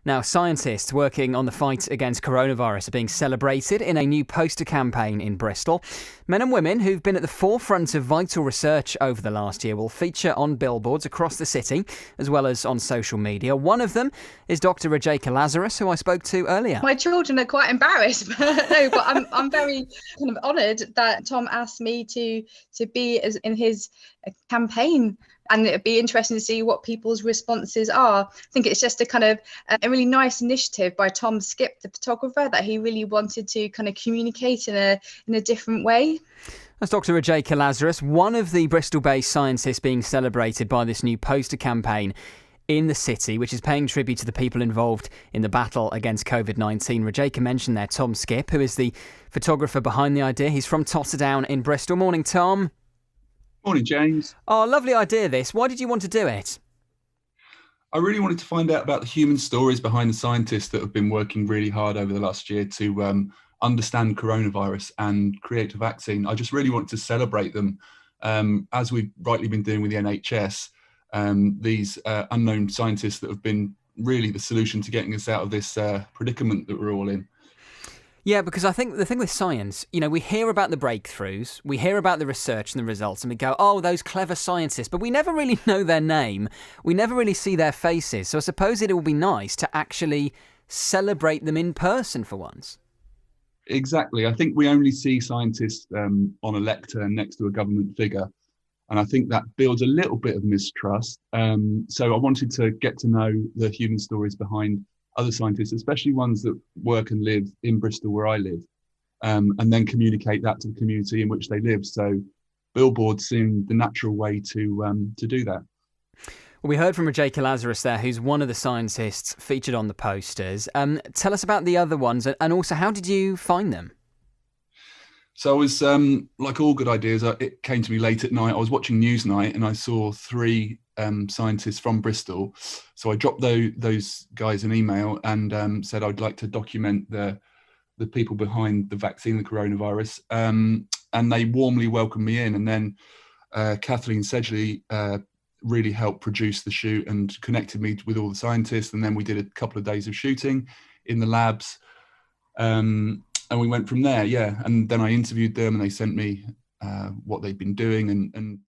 Now, scientists working on the fight against coronavirus are being celebrated in a new poster campaign in Bristol. Men and women who've been at the forefront of vital research over the last year will feature on billboards across the city, as well as on social media. One of them is Dr. Rajeka Lazarus, who I spoke to earlier. My children are quite embarrassed, but I'm very kind of honoured that Tom asked me to be in his campaign. And it'd be interesting to see what people's responses are. I think it's just a kind of a really nice initiative by Tom Skipp, the photographer, that he really wanted to kind of communicate in a different way. That's Dr. Rajeka Lazarus, one of the Bristol-based scientists being celebrated by this new poster campaign in the city, which is paying tribute to the people involved in the battle against COVID-19. Rajeka mentioned there Tom Skipp, who is the photographer behind the idea. He's from Totterdown in Bristol. Morning, Tom. Morning, James. Oh, lovely idea this. Why did you want to do it? I really wanted to find out about the human stories behind the scientists that have been working really hard over the last year to understand coronavirus and create a vaccine. I just really wanted to celebrate them, as we've rightly been doing with the NHS, these unknown scientists that have been really the solution to getting us out of this predicament that we're all in. Yeah, because I think the thing with science, we hear about the breakthroughs, we hear about the research and the results, and we go, oh, those clever scientists, but we never really know their name. We never really see their faces. So I suppose it will be nice to actually celebrate them in person for once. Exactly. I think we only see scientists on a lectern next to a government figure. And I think that builds a little bit of mistrust. So I wanted to get to know the human stories behind other scientists, especially ones that work and live in Bristol where I live, and then communicate that to the community in which they live. So Billboard seemed the natural way to do that. Well, we heard from Rajeka Lazarus there, who's one of the scientists featured on the posters. Tell us about the other ones, and also how did you find them? So I was, like all good ideas, it came to me late at night. I was watching Newsnight and I saw three scientists from Bristol. So I dropped those guys an email and said I'd like to document the people behind the vaccine, the coronavirus. And they warmly welcomed me in. And then Kathleen Sedgley really helped produce the shoot and connected me with all the scientists. And then we did a couple of days of shooting in the labs. And we went from there, yeah. And then I interviewed them and they sent me what they'd been doing and